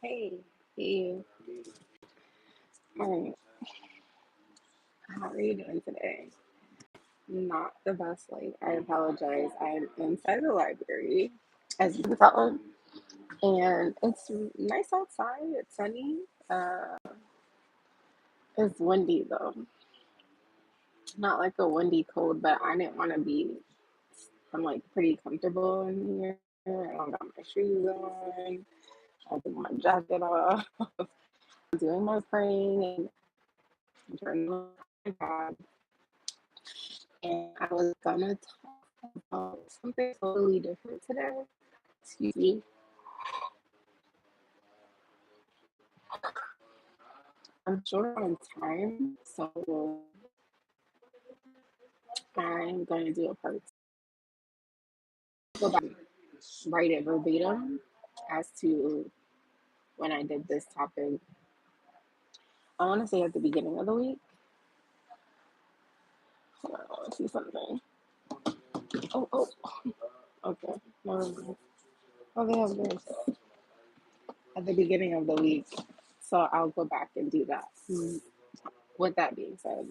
Hey, hey, um, how are you doing today? Not the best, like, I apologize. I'm inside the library, as you can tell, and it's nice outside. It's sunny. Uh, it's windy though. Not like a windy cold, but I didn't want to be. I'm like pretty comfortable in here. I don't got my shoes on. I took my jacket off. I'm doing my praying and journaling. And I was gonna talk about something totally different today. Excuse me. I'm short on time, so I'm gonna do a part. Go back, write it verbatim as to when I did this topic. I want to say at the beginning of the week. Hold on, I want to see something. Oh, okay. Never mind. Oh, they have this at the beginning of the week, so I'll go back and do that. With that being said,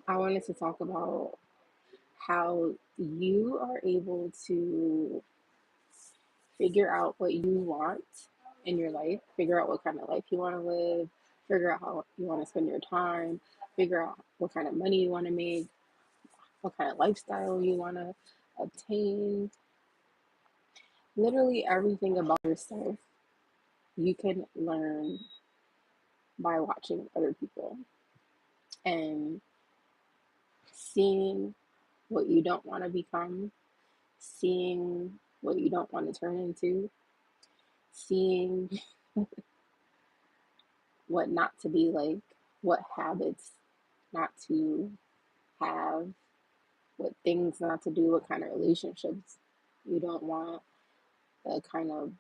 I wanted to talk about how you are able to figure out what you want in your life, figure out what kind of life you want to live, figure out how you want to spend your time, figure out what kind of money you want to make, what kind of lifestyle you want to obtain. Literally everything about yourself you can learn by watching other people and seeing what you don't want to become, seeing what you don't want to turn into, seeing what not to be like, what habits not to have, what things not to do, what kind of relationships you don't want, the kind of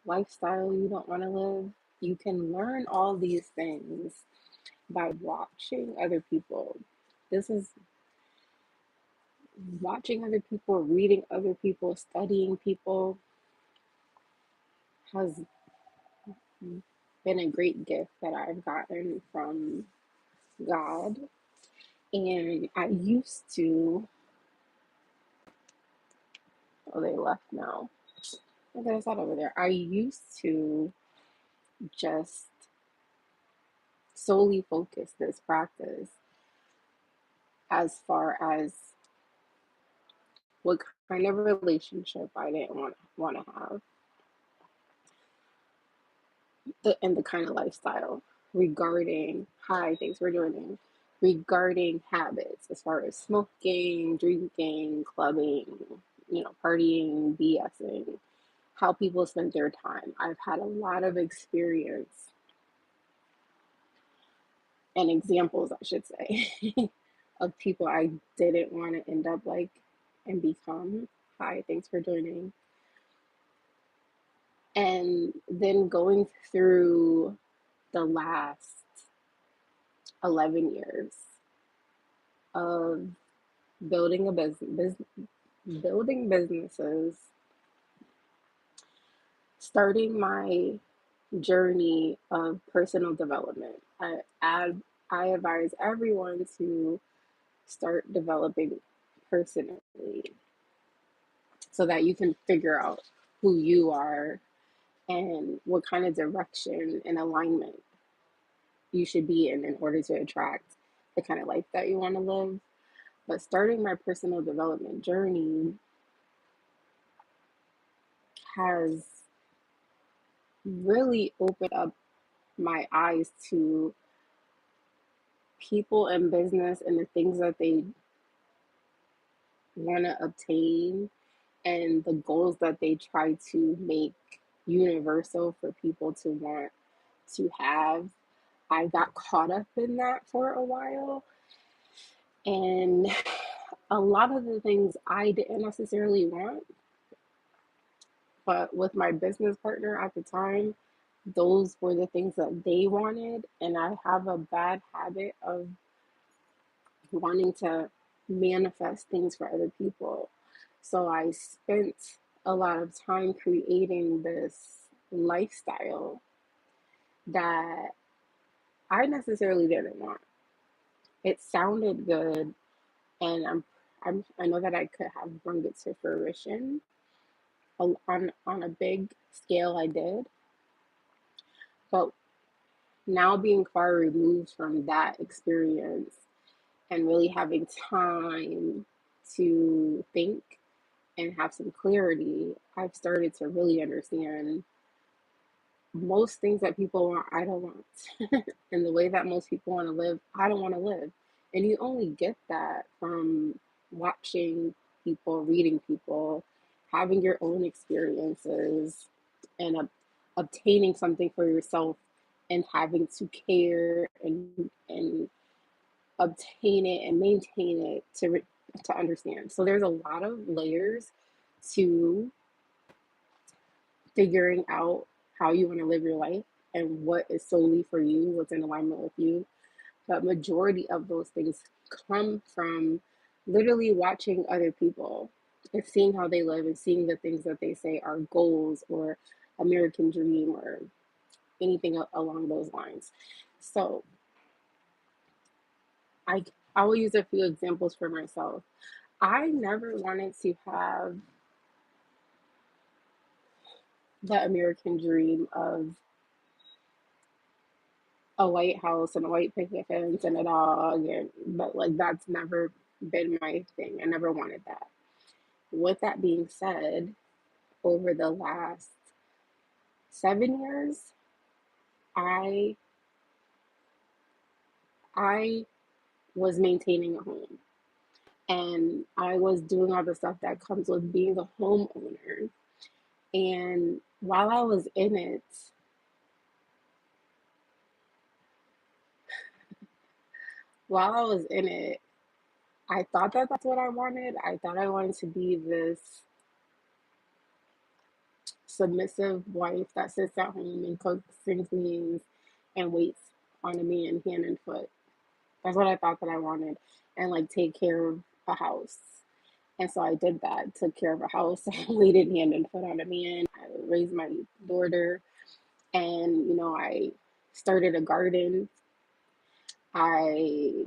lifestyle you don't want to live. You can learn all these things by watching other people. This is watching other people, reading other people, studying people has been a great gift that I've gotten from God. And I used to, oh, they left now. Okay, it's not over there. I used to just solely focus this practice as far as what kind of relationship I didn't want to have, and the kind of lifestyle regarding, hi, thanks for joining, regarding habits as far as smoking, drinking, clubbing, partying, BSing, how people spend their time. I've had a lot of experience and examples, I should say, of people I didn't want to end up like and become. Hi, thanks for joining. And then going through the last 11 years of building a building businesses, starting my journey of personal development. I advise everyone to start developing personally so that you can figure out who you are and what kind of direction and alignment you should be in order to attract the kind of life that you want to live. But starting my personal development journey has really opened up my eyes to people and business and the things that they want to obtain and the goals that they try to make universal for people to want to have. I got caught up in that for a while. And a lot of the things I didn't necessarily want, but with my business partner at the time, those were the things that they wanted. And I have a bad habit of wanting to manifest things for other people. So I spent a lot of time creating this lifestyle that I necessarily didn't want. It sounded good, and I know that I could have brought it to fruition on a big scale. I did, but now being far removed from that experience and really having time to think and have some clarity, I've started to really understand most things that people want, I don't want. And the way that most people want to live, I don't want to live. And you only get that from watching people, reading people, having your own experiences, and obtaining something for yourself and having to care and obtain it and maintain it to understand. So there's a lot of layers to figuring out how you want to live your life and what is solely for you, what's in alignment with you. But majority of those things come from literally watching other people and seeing how they live and seeing the things that they say are goals or American dream or anything along those lines. So I I will use a few examples for myself. I never wanted to have the American dream of a white house and a white picket fence and a dog, and but like that's never been my thing. I never wanted that. With that being said, over the last 7 years, I I was maintaining a home and I was doing all the stuff that comes with being a homeowner. And while I was in it, I thought that that's what I wanted. I thought I wanted to be this submissive wife that sits at home and cooks and cleans and waits on a man hand and foot. That's what I thought that I wanted. And like take care of a house. And so I did that, took care of a house, waited hand and foot on a man. I raised my daughter and, I started a garden. I,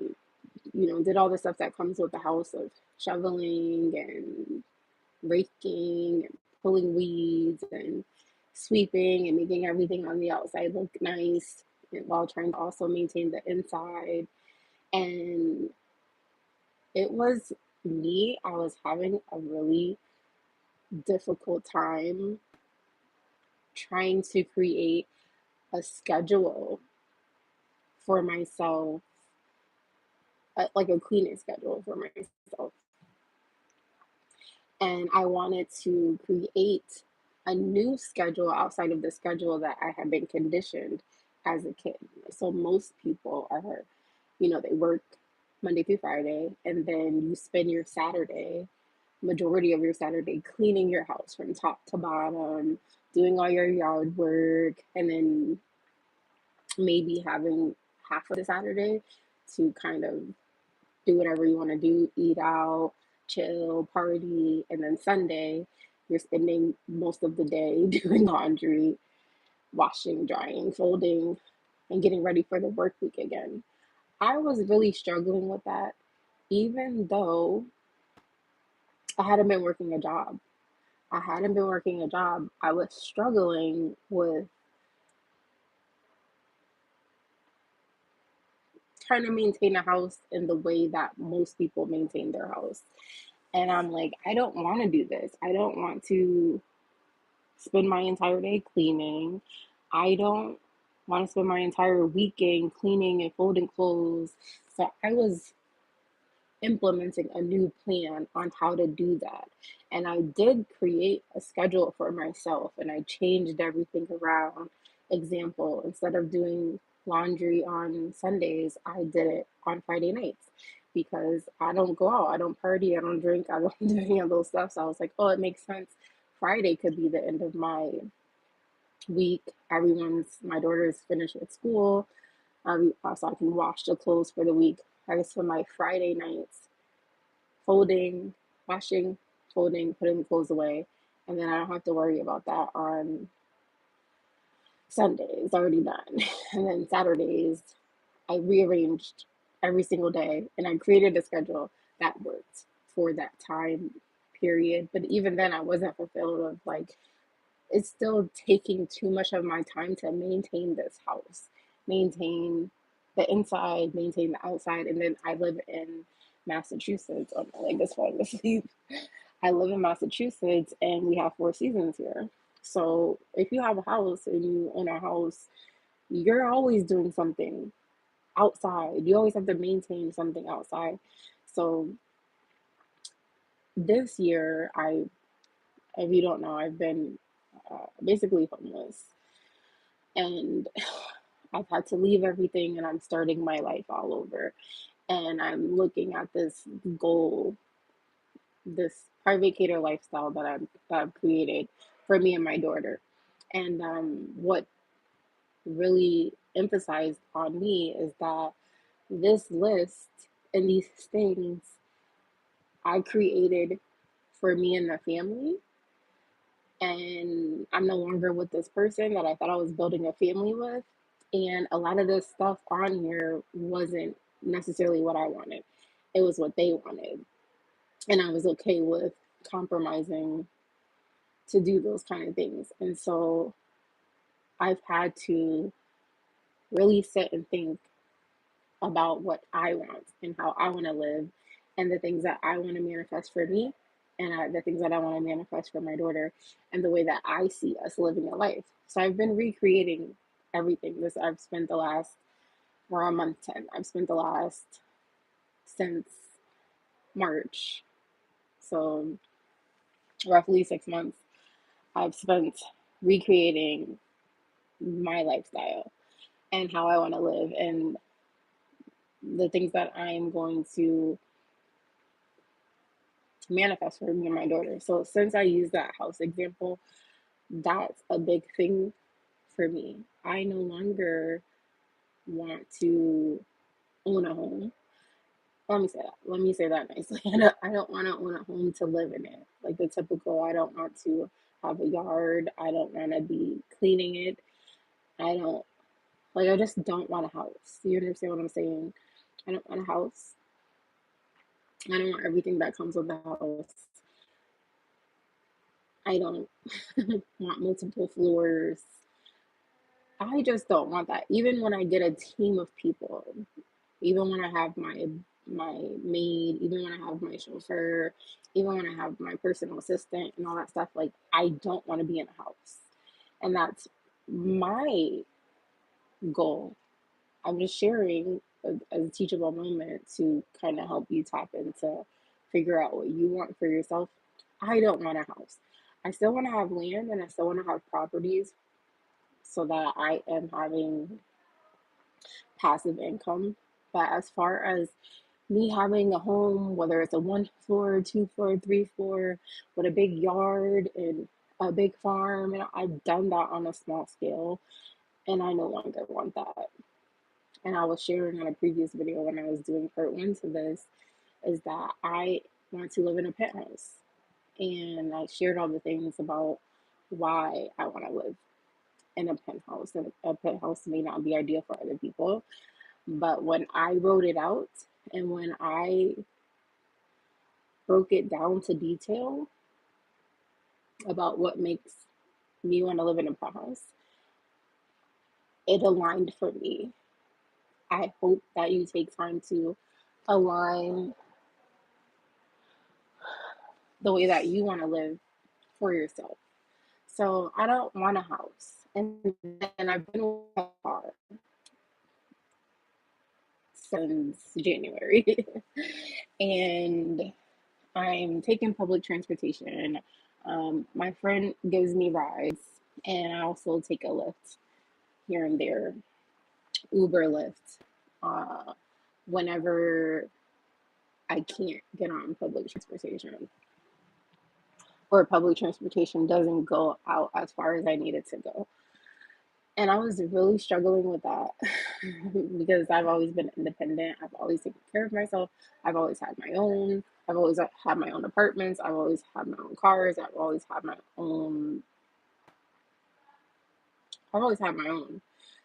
did all the stuff that comes with the house of shoveling and raking and pulling weeds and sweeping and making everything on the outside look nice while trying to also maintain the inside. And it was me, I was having a really difficult time trying to create a schedule for myself, like a cleaning schedule for myself. And I wanted to create a new schedule outside of the schedule that I had been conditioned as a kid. So most people are, they work Monday through Friday, and then you spend your Saturday, majority of your Saturday, cleaning your house from top to bottom, doing all your yard work, and then maybe having half of the Saturday to kind of do whatever you want to do, eat out, chill, party, and then Sunday, you're spending most of the day doing laundry, washing, drying, folding, and getting ready for the work week again. I was really struggling with that, even though I hadn't been working a job. I hadn't been working a job. I was struggling with trying to maintain a house in the way that most people maintain their house. And I'm like, I don't want to do this. I don't want to spend my entire day cleaning. I don't want to spend my entire weekend cleaning and folding clothes. So I was implementing a new plan on how to do that. And I did create a schedule for myself and I changed everything around. Example, instead of doing laundry on Sundays, I did it on Friday nights because I don't go out, I don't party, I don't drink, I don't do any of those stuff. So I was like, oh, it makes sense. Friday could be the end of my week. My daughter's finished with school. So I can wash the clothes for the week. I spend my Friday nights folding, washing, folding, putting the clothes away, and then I don't have to worry about that on Sunday. It's already done. And then Saturdays, I rearranged every single day and I created a schedule that worked for that time period. But even then, I wasn't fulfilled of like, it's still taking too much of my time to maintain this house, maintain the inside, maintain the outside. And then I live in Massachusetts. Oh, my leg is falling asleep. I live in Massachusetts and we have four seasons here. So if you have a house and you own a house, you're always doing something outside. You always have to maintain something outside. So this year, if you don't know, I've been basically homeless, and I've had to leave everything, and I'm starting my life all over. And I'm looking at this goal, this private cater lifestyle that I've created for me and my daughter. And what really emphasized on me is that this list and these things I created for me and the family. And I'm no longer with this person that I thought I was building a family with. And a lot of this stuff on here wasn't necessarily what I wanted, it was what they wanted. And I was okay with compromising to do those kind of things. And so I've had to really sit and think about what I want and how I want to live and the things that I want to manifest for me and the things that I want to manifest for my daughter and the way that I see us living a life. So I've been recreating everything. I've spent the last, we're on month 10. I've spent the last since March. So roughly 6 months I've spent recreating my lifestyle and how I want to live and the things that I'm going to manifest for me and my daughter. So since I use that house example, that's a big thing for me. I no longer want to own a home. Let me say that. Let me say that nicely. I don't want to own a home to live in it. Like the typical, I don't want to have a yard. I don't want to be cleaning it. I don't, like, I just don't want a house. You understand what I'm saying? I don't want a house. I don't want everything that comes with the house. I don't want multiple floors. I just don't want that. Even when I get a team of people, even when I have my maid, even when I have my chauffeur, even when I have my personal assistant and all that stuff, like I don't want to be in a house. And that's my goal. I'm just sharing a teachable moment to kind of help you tap into figure out what you want for yourself. I don't want a house. I still want to have land and I still want to have properties so that I am having passive income. But as far as me having a home, whether it's a one floor, two floor, three floor, with a big yard and a big farm, and I've done that on a small scale, and I no longer want that. And I was sharing on a previous video when I was doing part one to this, is that I want to live in a penthouse. And I shared all the things about why I want to live in a penthouse. And a penthouse may not be ideal for other people, but when I wrote it out and when I broke it down to detail about what makes me want to live in a penthouse, it aligned for me. I hope that you take time to align the way that you want to live for yourself. So I don't want a house. And I've been with a car since January. And I'm taking public transportation. My friend gives me rides, and I also take a Lyft here and there, Uber, Lyft, uh, whenever I can't get on public transportation or public transportation doesn't go out as far as I need it to go. And I was really struggling with that because I've always been independent. I've always taken care of myself. I've always had my own. I've always had my own apartments. I've always had my own cars. I've always had my own.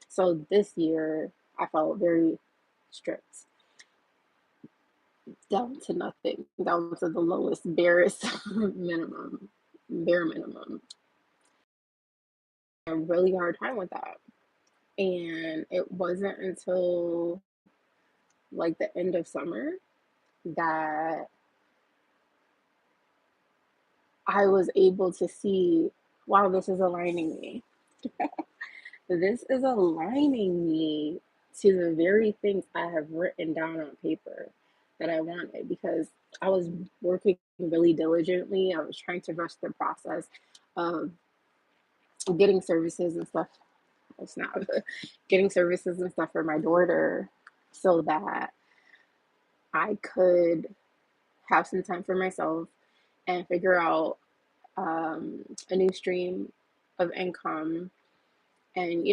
So this year, I felt very stripped down to nothing, down to the lowest, barest minimum, bare minimum. A really hard time with that. And it wasn't until like the end of summer that I was able to see, wow, this is aligning me. This is aligning me to the very things I have written down on paper that I wanted because I was working really diligently. I was trying to rush the process of getting services and stuff. It's not getting services and stuff for my daughter so that I could have some time for myself and figure out a new stream of income and,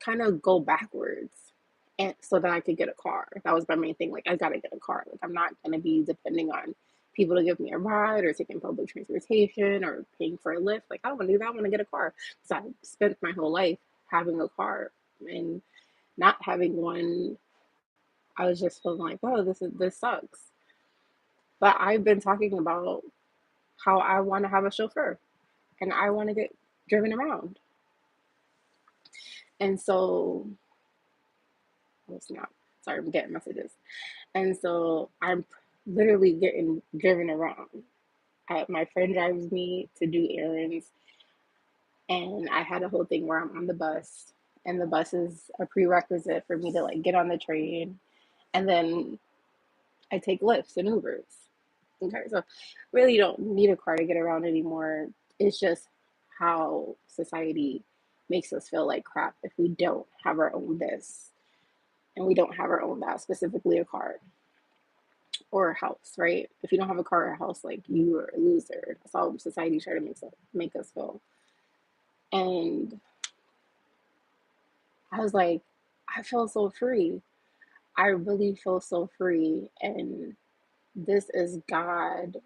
kind of go backwards and so that I could get a car. That was my main thing. Like, I got to get a car. Like, I'm not going to be depending on people to give me a ride or taking public transportation or paying for a lift. Like, I don't want to do that. I want to get a car. So I spent my whole life having a car and not having one. I was just feeling like, oh, this sucks. But I've been talking about how I want to have a chauffeur and I want to get driven around. And so, it's not. Sorry, I'm getting messages. And so I'm literally getting driven around. My friend drives me to do errands, and I had a whole thing where I'm on the bus, and the bus is a prerequisite for me to like get on the train, and then I take Lyfts and Ubers. Okay, so really you don't need a car to get around anymore. It's just how society makes us feel like crap if we don't have our own this and we don't have our own that, specifically a car or a house, right? If you don't have a car or a house, like you are a loser. That's how society try to make us feel. And I was like, I feel so free. I really feel so free. And this is God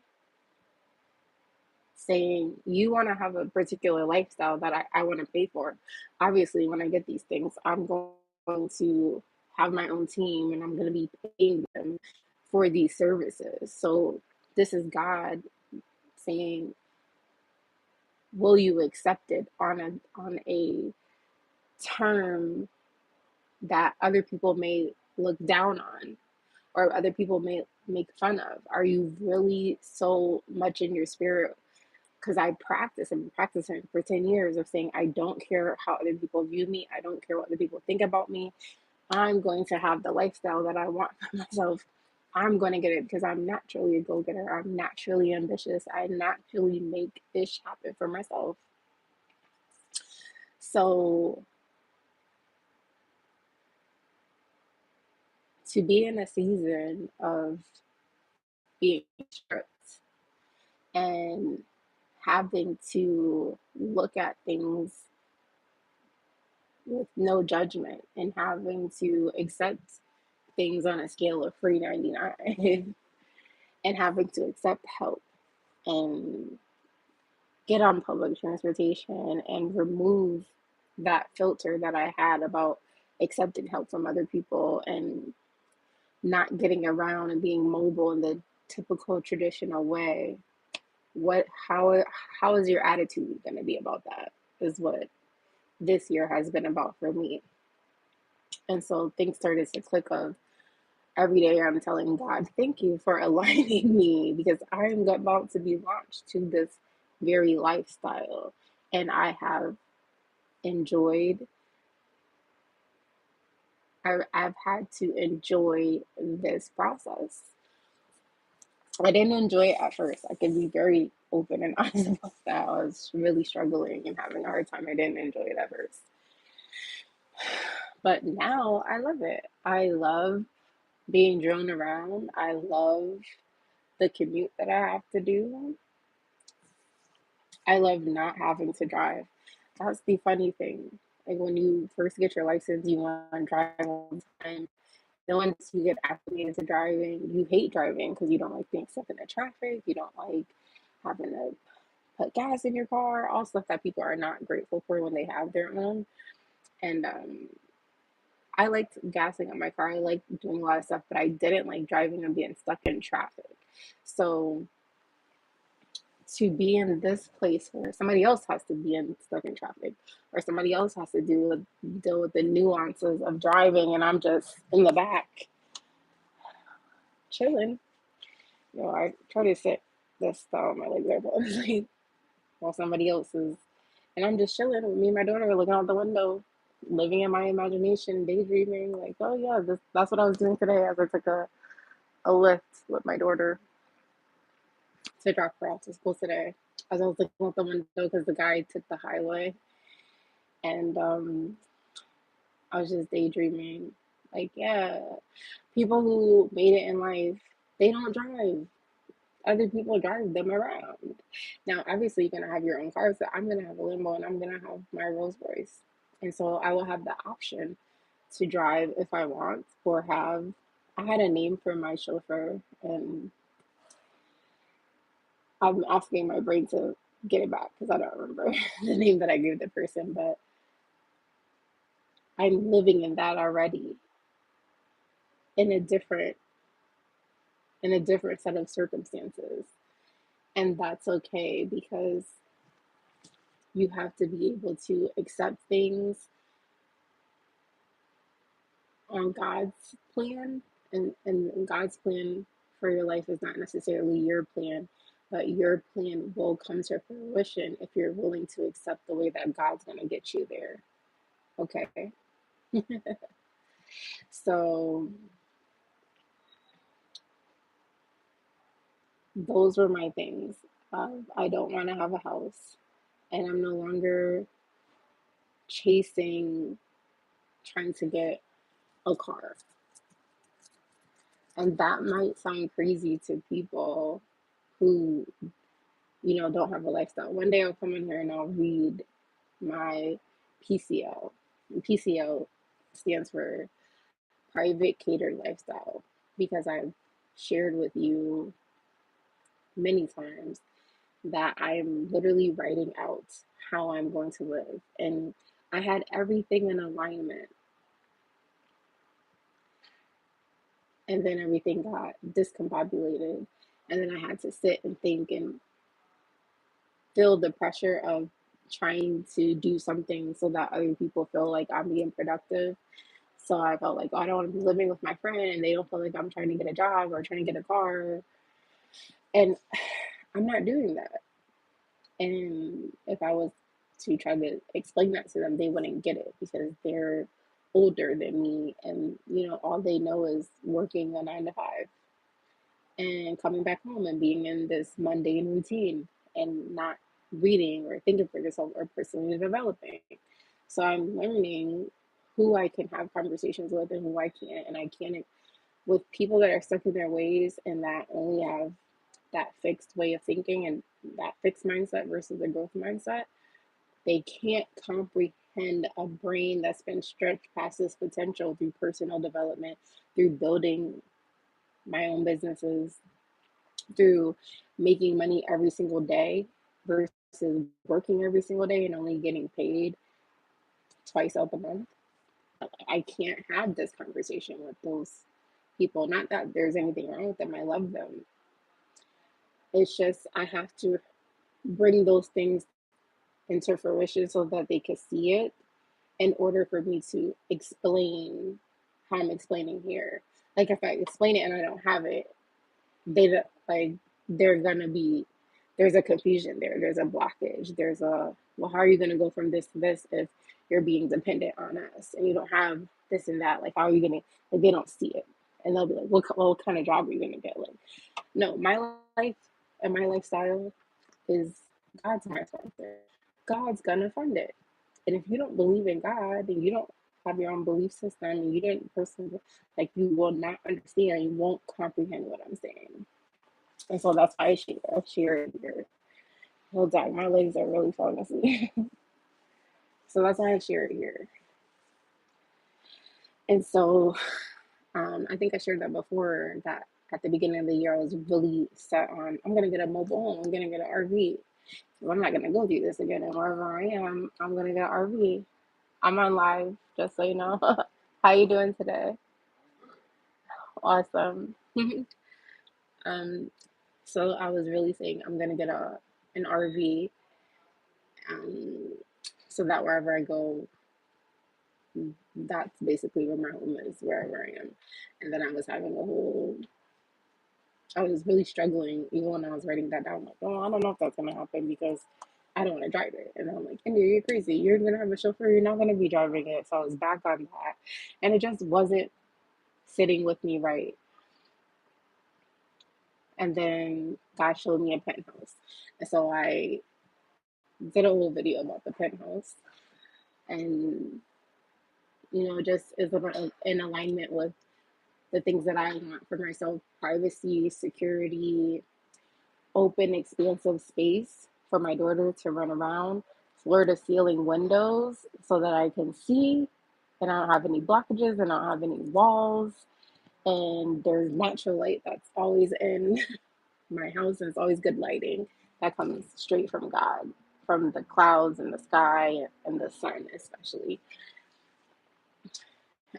saying, you want to have a particular lifestyle that I want to pay for. Obviously, when I get these things, I'm going to have my own team and I'm going to be paying them for these services. So this is God saying, will you accept it on a term that other people may look down on or other people may make fun of? Are you really so much in your spirit? Because I practice and been practicing for 10 years of saying, I don't care how other people view me. I don't care what other people think about me. I'm going to have the lifestyle that I want for myself. I'm going to get it because I'm naturally a go getter. I'm naturally ambitious. I naturally make ish happen for myself. So to be in a season of being stripped and having to look at things with no judgment and having to accept things on a scale of 3.99 and having to accept help and get on public transportation and remove that filter that I had about accepting help from other people and not getting around and being mobile in the typical traditional way. How is your attitude going to be about that is what this year has been about for me. And so things started to click of every day I'm telling God, thank you for aligning me because I'm about to be launched to this very lifestyle. And I have enjoyed, I've had to enjoy this process. I didn't enjoy it at first. I can be very open and honest about that. I was really struggling and having a hard time. I didn't enjoy it at first. But now I love it. I love being drone around. I love the commute that I have to do. I love not having to drive. That's the funny thing. Like when you first get your license, you want to drive all the time. then once you get acclimated to driving, you hate driving because you don't like being stuck in the traffic. You don't like having to put gas in your car, all stuff that people are not grateful for when they have their own. And I liked gassing up my car. I liked doing a lot of stuff, but I didn't like driving and being stuck in traffic. So to be in this place where somebody else has to be stuck in traffic, or somebody else has to deal with the nuances of driving, and I'm just in the back chilling. I try to sit this my legs are both like while somebody else is, and I'm just chilling with me and my daughter looking out the window, living in my imagination, daydreaming. Like, oh yeah, that's what I was doing today as I took a lift with my daughter to drop her off to school today. As I was looking out the window because the guy took the highway, and I was just daydreaming. Like, yeah, people who made it in life, they don't drive. Other people drive them around. Now, obviously, you're gonna have your own car, so I'm gonna have a limo and I'm gonna have my Rolls Royce, and so I will have the option to drive if I want, or have. I had a name for my chauffeur, and I'm asking my brain to get it back because I don't remember the name that I gave the person, but I'm living in that already in a different set of circumstances. And that's okay because you have to be able to accept things on God's plan, and God's plan for your life is not necessarily your plan, but your plan will come to fruition if you're willing to accept the way that God's going to get you there. Okay. So those were my things. I don't want to have a house, and I'm no longer chasing trying to get a car. And that might sound crazy to people who, don't have a lifestyle. One day I'll come in here and I'll read my PCL. PCL stands for private catered lifestyle, because I've shared with you many times that I'm literally writing out how I'm going to live. And I had everything in alignment, and then everything got discombobulated. And then I had to sit and think and feel the pressure of trying to do something so that other people feel like I'm being productive. So I felt like, oh, I don't want to be living with my friend and they don't feel like I'm trying to get a job or trying to get a car. And I'm not doing that. And if I was to try to explain that to them, they wouldn't get it because they're older than me, and all they know is working a 9 to 5 and coming back home and being in this mundane routine and not reading or thinking for yourself or personally developing. So I'm learning who I can have conversations with and who I can't. And I can't with people that are stuck in their ways and that only have that fixed way of thinking and that fixed mindset versus a growth mindset. They can't comprehend a brain that's been stretched past its potential through personal development, through building my own businesses, through making money every single day versus working every single day and only getting paid twice out the month. I can't have this conversation with those people. Not that there's anything wrong with them, I love them. It's just I have to bring those things into fruition so that they can see it in order for me to explain how I'm explaining here. Like if I explain it and I don't have it, they don't, like they're gonna be there's a confusion there. There's a blockage. There's a well, how are you gonna go from this to this if you're being dependent on us and you don't have this and that? Like how are you gonna like they don't see it and they'll be like, what kind of job are you gonna get? Like, no, my life and my lifestyle is God's my sponsor. God's gonna fund it. And if you don't believe in God and you don't have your own belief system and you didn't personally like you will not understand, you won't comprehend what I'm saying. And so that's why I share it here. Hold on, my legs are really falling asleep. So that's why I share it here. And so I think I shared that before, that at the beginning of the year, I was really set on, I'm going to get a mobile home, I'm going to get an RV. I'm not going to go do this again. And wherever I am, I'm going to get an RV. I'm on live, just so you know. How you doing today? Awesome. um, so I was really saying I'm going to get an RV, um, so that wherever I go, that's basically where my home is, wherever I am. And then I was really struggling even when I was writing that down. Like, oh, I don't know if that's gonna happen because I don't want to drive it. And I'm like, India, you're crazy. You're gonna have a chauffeur. You're not gonna be driving it. So I was back on that, and it just wasn't sitting with me right. And then God showed me a penthouse, and so I did a little video about the penthouse, and just is in alignment with the things that I want for myself: privacy, security, open, expansive space for my daughter to run around, floor to ceiling windows so that I can see and I don't have any blockages and I don't have any walls. And there's natural light that's always in my house, and it's always good lighting that comes straight from God, from the clouds and the sky and the sun, especially.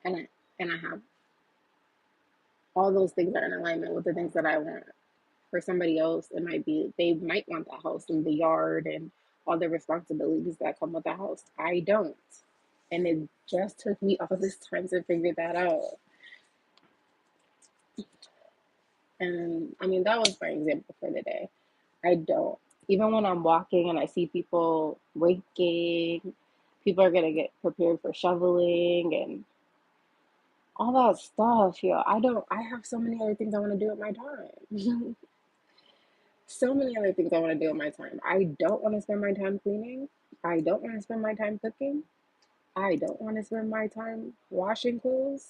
And I have all those things are in alignment with the things that I want. For somebody else, it might be they might want the house and the yard and all the responsibilities that come with the house. I don't. And it just took me all this time to figure that out. And I mean, that was my example for the day. I don't. Even when I'm walking and I see people raking, people are going to get prepared for shoveling and all that stuff. I don't, I have so many other things I want to do with my time. So many other things I want to do with my time. I don't want to spend my time cleaning. I don't want to spend my time cooking. I don't want to spend my time washing clothes.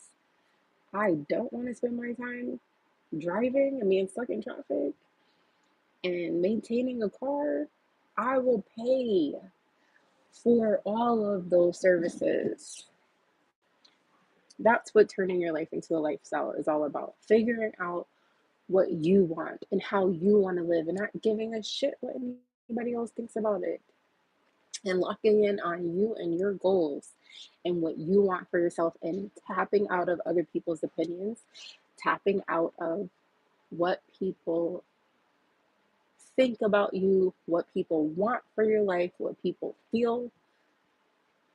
I don't want to spend my time driving and being stuck in traffic and maintaining a car. I will pay for all of those services. That's what turning your life into a lifestyle is all about. Figuring out what you want and how you want to live and not giving a shit what anybody else thinks about it. And locking in on you and your goals and what you want for yourself and tapping out of other people's opinions, tapping out of what people think about you, what people want for your life, what people feel,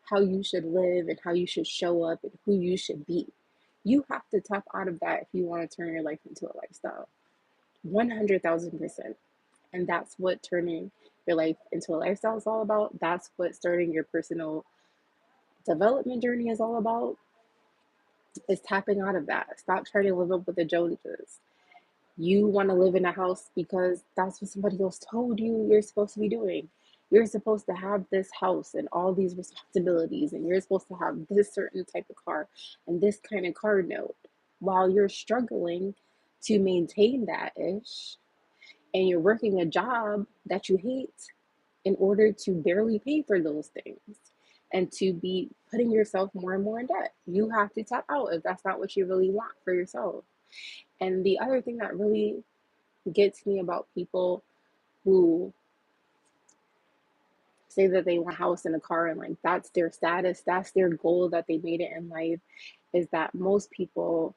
how you should live and how you should show up and who you should be. You have to tap out of that if you want to turn your life into a lifestyle. 100,000%. And that's what turning your life into a lifestyle is all about. That's what starting your personal development journey is all about, is tapping out of that. Stop trying to live up with the Joneses. You want to live in a house because that's what somebody else told you you're supposed to be doing. You're supposed to have this house and all these responsibilities, and you're supposed to have this certain type of car and this kind of car note while you're struggling to maintain that ish, and you're working a job that you hate in order to barely pay for those things and to be putting yourself more and more in debt. You have to tap out if that's not what you really want for yourself. And the other thing that really gets me about people who say that they want a house and a car and like that's their status, that's their goal that they made it in life, is that most people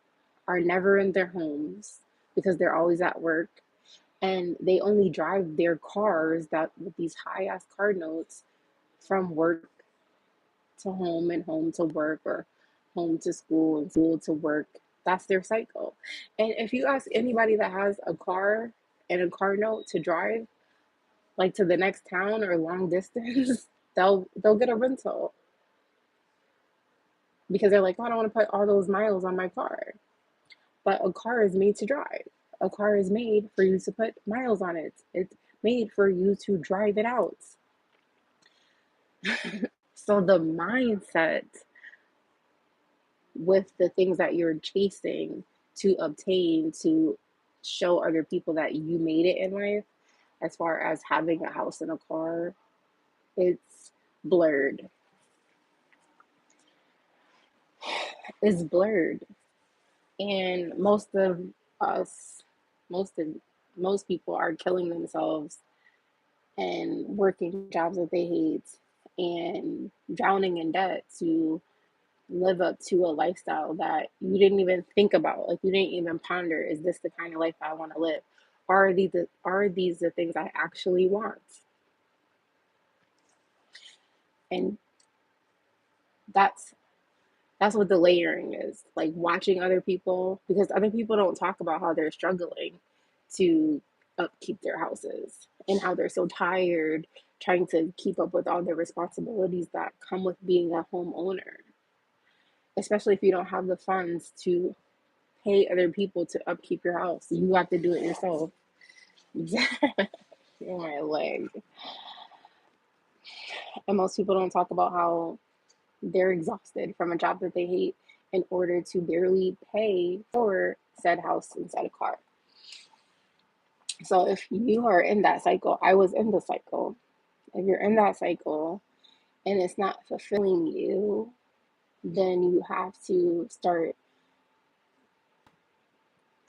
are never in their homes because they're always at work, and they only drive their cars that with these high ass car notes from work to home and home to work, or home to school and school to work. That's their cycle. And if you ask anybody that has a car and a car note to drive like to the next town or long distance, they'll get a rental because they're like, oh, I don't want to put all those miles on my car. But a car is made to drive. A car is made for you to put miles on it. It's made for you to drive it out. So the mindset with the things that you're chasing to obtain, to show other people that you made it in life, as far as having a house and a car, it's blurred. It's blurred. And most of us, most of most people are killing themselves and working jobs that they hate and drowning in debt to live up to a lifestyle that you didn't even think about. Like you didn't even ponder, is this the kind of life I want to live? Are these the things I actually want? And that's that's what the layering is. Like watching other people, because other people don't talk about how they're struggling to upkeep their houses and how they're so tired trying to keep up with all the responsibilities that come with being a homeowner, especially if you don't have the funds to pay other people to upkeep your house. You have to do it yourself. My leg. And most people don't talk about how they're exhausted from a job that they hate in order to barely pay for said house and said car. So if you are in that cycle, I was in the cycle. If you're in that cycle and it's not fulfilling you, then you have to start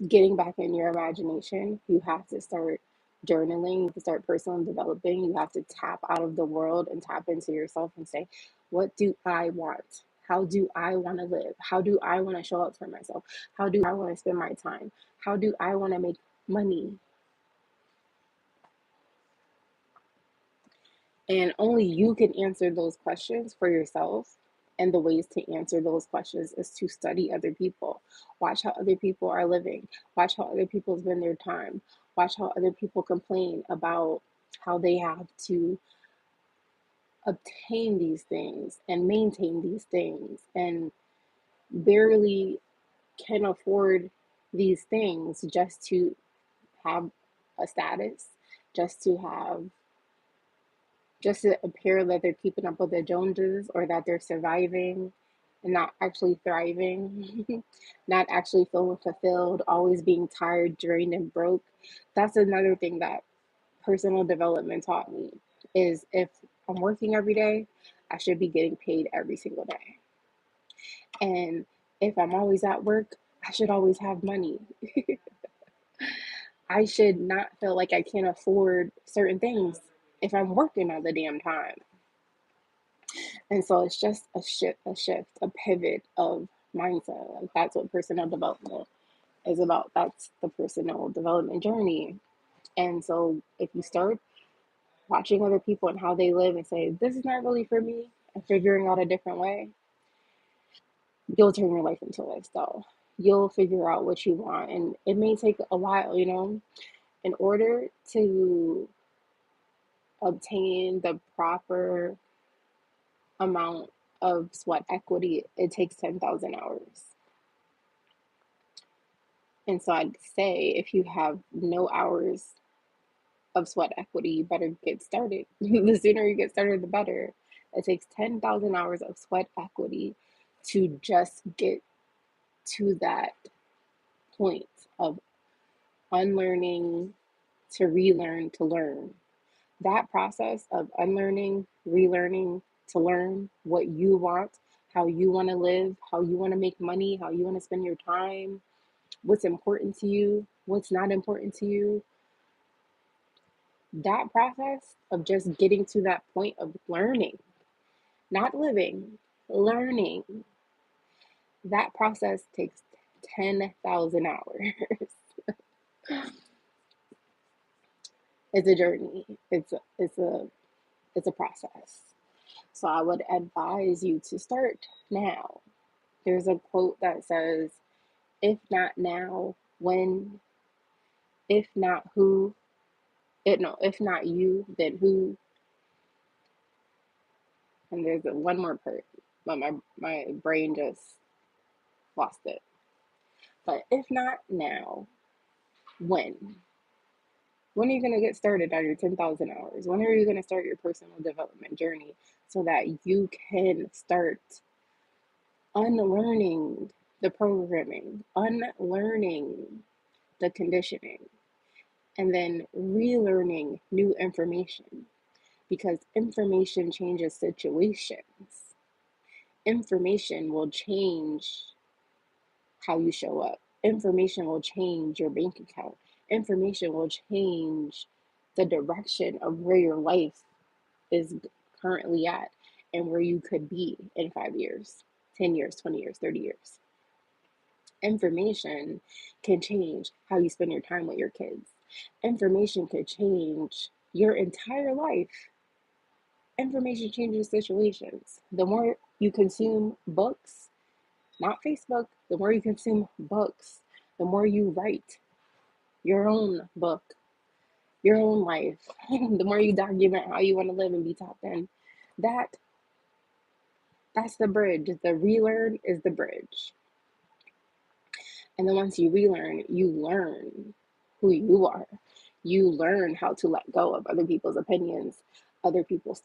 getting back in your imagination. You have to start journaling, you have to start personal developing. You have to tap out of the world and tap into yourself and say, what do I want? How do I want to live? How do I want to show up for myself? How do I want to spend my time? How do I want to make money? And only you can answer those questions for yourself. And the ways to answer those questions is to study other people. Watch how other people are living. Watch how other people spend their time. Watch how other people complain about how they have to obtain these things and maintain these things and barely can afford these things just to have a status, just to have just to appear that they're keeping up with the Joneses or that they're surviving and not actually thriving, not actually feeling fulfilled, always being tired, drained, and broke. That's another thing that personal development taught me is if I'm working every day, I should be getting paid every single day. And if I'm always at work, I should always have money. I should not feel like I can't afford certain things if I'm working all the damn time. And so it's just a pivot of mindset. Like that's what personal development is about. That's the personal development journey. And so if you start watching other people and how they live and say, this is not really for me, and figuring out a different way, you'll turn your life into a lifestyle. You'll figure out what you want. And it may take a while, in order to obtain the proper amount of sweat equity, it takes 10,000 hours. And so I'd say if you have no hours of sweat equity, you better get started. The sooner you get started, the better. It takes 10,000 hours of sweat equity to just get to that point of unlearning to relearn to learn. That process of unlearning, relearning to learn what you want, how you want to live, how you want to make money, how you want to spend your time, what's important to you, what's not important to you. That process of just getting to that point of learning, not living, learning, that process takes 10,000 hours. It's a journey. It's a process. So I would advise you to start now. There's a quote that says, if not now, when? If not who? If not you, then who? And there's one more part, but my brain just lost it. But if not now, when? When are you going to get started on your 10,000 hours? When are you going to start your personal development journey so that you can start unlearning the programming, unlearning the conditioning, and then relearning new information? Because information changes situations. Information will change how you show up. Information will change your bank account. Information will change the direction of where your life is currently at and where you could be in 5 years, 10 years, 20 years, 30 years. Information can change how you spend your time with your kids. Information could change your entire life. Information changes situations. The more you consume books, not Facebook, the more you consume books, the more you write your own book, your own life, the more you document how you want to live and be tapped in. That that's the bridge. The relearn is the bridge. And then once you relearn, you learn who you are. You learn how to let go of other people's opinions, other people's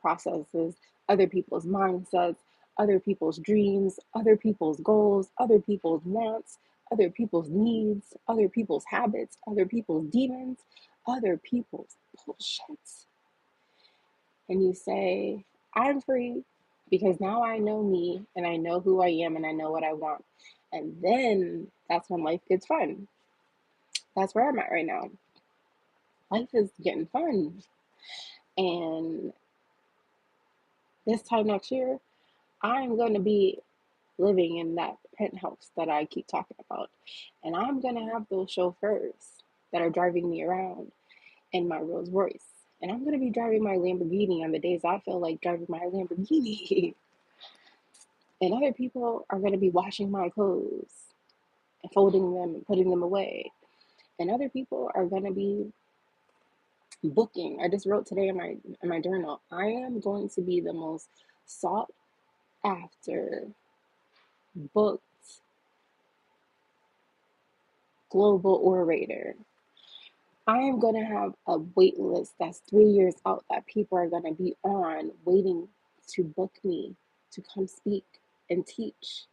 processes, other people's mindsets, other people's dreams, other people's goals, other people's wants, other people's needs, other people's habits, other people's demons, other people's bullshit. And you say, I'm free because now I know me and I know who I am and I know what I want. And then that's when life gets fun. That's where I'm at right now. Life is getting fun. And this time next year, I'm going to be living in that penthouse that I keep talking about. And I'm going to have those chauffeurs that are driving me around in my Rolls Royce. And I'm going to be driving my Lamborghini on the days I feel like driving my Lamborghini. And other people are going to be washing my clothes and folding them and putting them away. And other people are going to be booking. I just wrote today in my journal, I am going to be the most sought after booked global orator. I am going to have a wait list that's 3 years out that people are going to be on waiting to book me to come speak and teach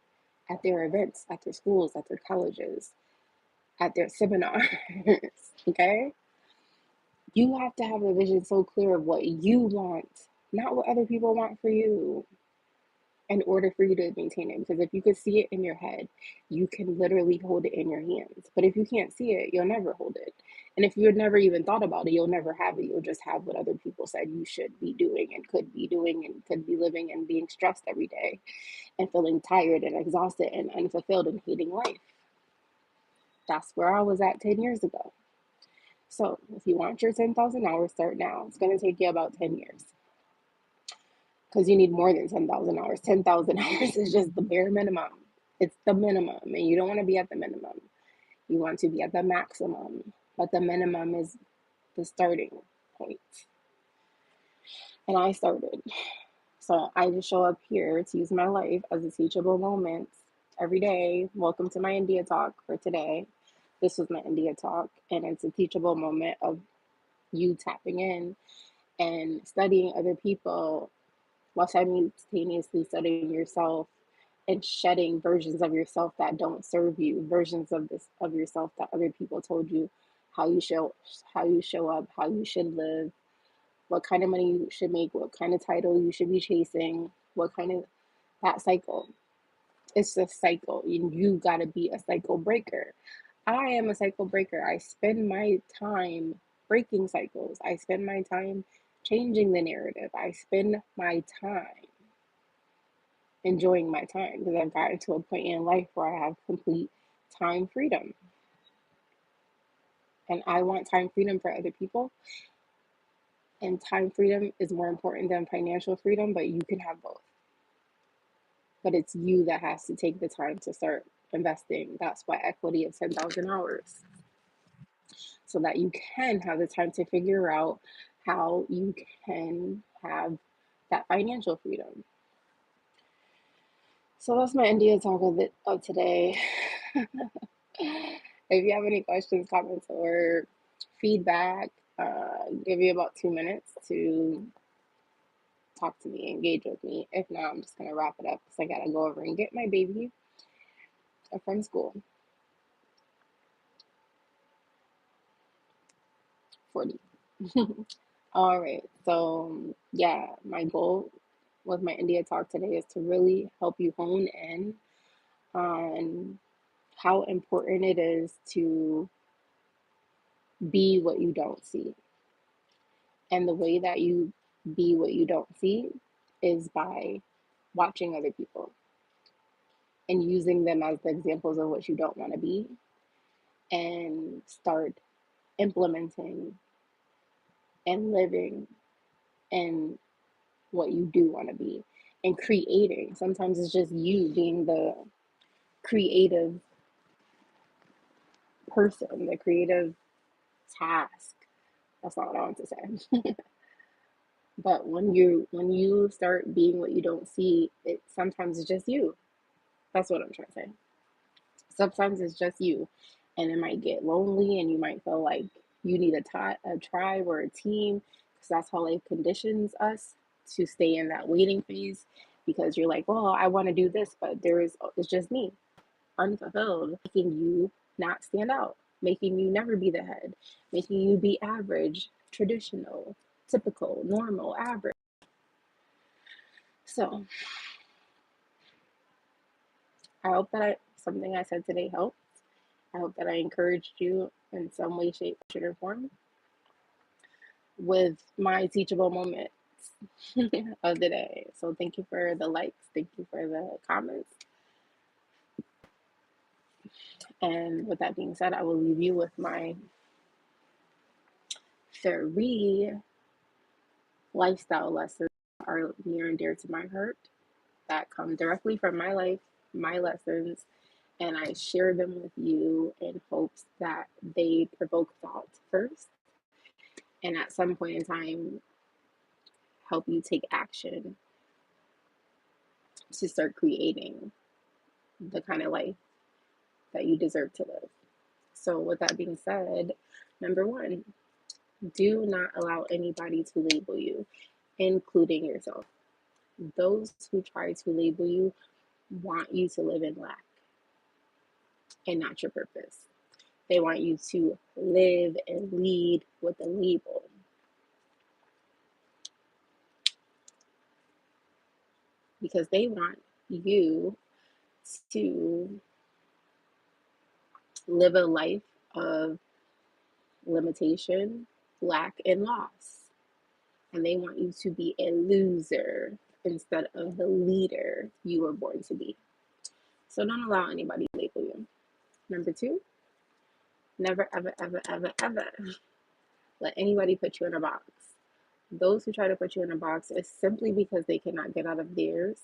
at their events, at their schools, at their colleges, at their seminars. Okay? You have to have a vision so clear of what you want, not what other people want for you, in order for you to maintain it. Because if you could see it in your head, you can literally hold it in your hands. But if you can't see it, you'll never hold it. And if you've never even thought about it, you'll never have it. You'll just have what other people said you should be doing and could be doing and could be living and being stressed every day and feeling tired and exhausted and unfulfilled and hating life. That's where I was at 10 years ago. So if you want your 10,000 hours, start now. It's going to take you about 10 years because you need more than 10,000 hours. 10,000 hours is just the bare minimum. It's the minimum, and you don't want to be at the minimum. You want to be at the maximum, but the minimum is the starting point. And I started. So I just show up here to use my life as a teachable moment every day. Welcome to my India talk for today. This was my India talk, and it's a teachable moment of you tapping in and studying other people while simultaneously studying yourself and shedding versions of yourself that don't serve you, versions of yourself that other people told you how you show up, how you should live, what kind of money you should make, what kind of title you should be chasing, what kind of that cycle. It's a cycle. You gotta be a cycle breaker. I am a cycle breaker. I spend my time breaking cycles. I spend my time changing the narrative. I spend my time enjoying my time because I've gotten to a point in life where I have complete time freedom. And I want time freedom for other people. And time freedom is more important than financial freedom, but you can have both. But it's you that has to take the time to start investing. That's why equity is 10,000 hours. So that you can have the time to figure out how you can have that financial freedom. So that's my India talk of today. If you have any questions, comments, or feedback, give you about 2 minutes to talk to me, engage with me. If not, I'm just going to wrap it up because I got to go over and get my baby from school. 40. All right. So, my goal with my India talk today is to really help you hone in on how important it is to be what you don't see. And the way that you be what you don't see is by watching other people and using them as the examples of what you don't want to be, and start implementing and living in what you do want to be and creating. Sometimes it's just you being the creative person, the creative task. That's not what I want to say. But when you start being what you don't see, it sometimes it's just you. That's what I'm trying to say. Sometimes it's just you, and it might get lonely, and you might feel like you need a tribe or a team, because that's how life conditions us to stay in that waiting phase. Because you're like, well, I want to do this, but it's just me, unfulfilled, making you not stand out, making you never be the head, making you be average, traditional, typical, normal, average. So I hope that something I said today helped. I hope that I encouraged you in some way, shape, or form with my teachable moments of the day. So thank you for the likes, thank you for the comments. And with that being said, I will leave you with my 3 lifestyle lessons that are near and dear to my heart, that come directly from my life, my lessons, and I share them with you in hopes that they provoke thought first, and at some point in time help you take action to start creating the kind of life that you deserve to live. So, with that being said, number one, do not allow anybody to label you, including yourself. Those who try to label you want you to live in lack and not your purpose. They want you to live and lead with a label. Because they want you to live a life of limitation, lack, and loss. And they want you to be a loser instead of the leader you were born to be. So don't allow anybody to label you. Number two, never, ever, ever, ever, ever let anybody put you in a box. Those who try to put you in a box is simply because they cannot get out of theirs.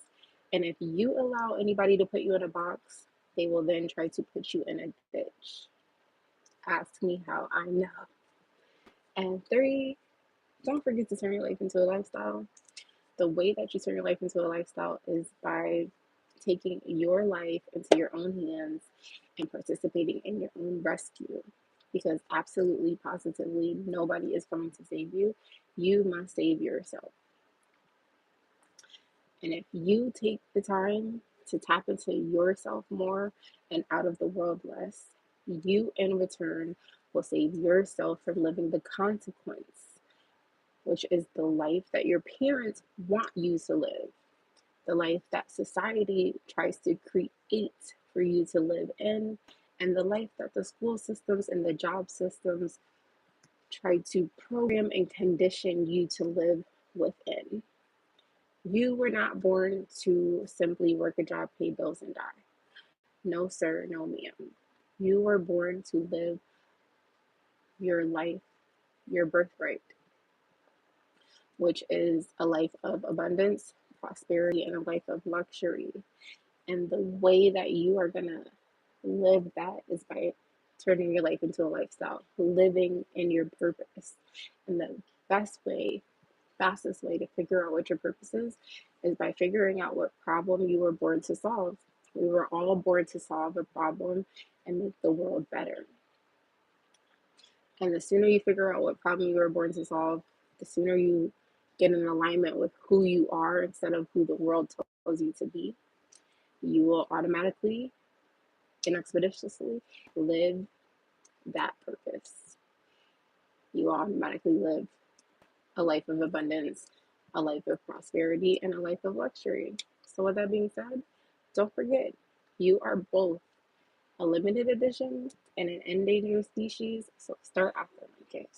And if you allow anybody to put you in a box, they will then try to put you in a ditch. Ask me how I know. And 3, don't forget to turn your life into a lifestyle. The way that you turn your life into a lifestyle is by taking your life into your own hands and participating in your own rescue. Because absolutely, positively, nobody is coming to save you. You must save yourself. And if you take the time to tap into yourself more and out of the world less, you in return will save yourself from living the consequence, which is the life that your parents want you to live, the life that society tries to create for you to live in, and the life that the school systems and the job systems try to program and condition you to live within. You were not born to simply work a job, pay bills, and die. No, sir, no, ma'am. You were born to live your life, your birthright, which is a life of abundance, prosperity, and a life of luxury. And the way that you are going to live that is by turning your life into a lifestyle, living in your purpose. And the best way, fastest way to figure out what your purpose is by figuring out what problem you were born to solve. We were all born to solve a problem and make the world better. And the sooner you figure out what problem you were born to solve, the sooner you get in alignment with who you are instead of who the world tells you to be, you will automatically and expeditiously live that purpose. You automatically live a life of abundance, a life of prosperity, and a life of luxury. So, with that being said, don't forget, You are both a limited edition and an endangered species, so start acting like it.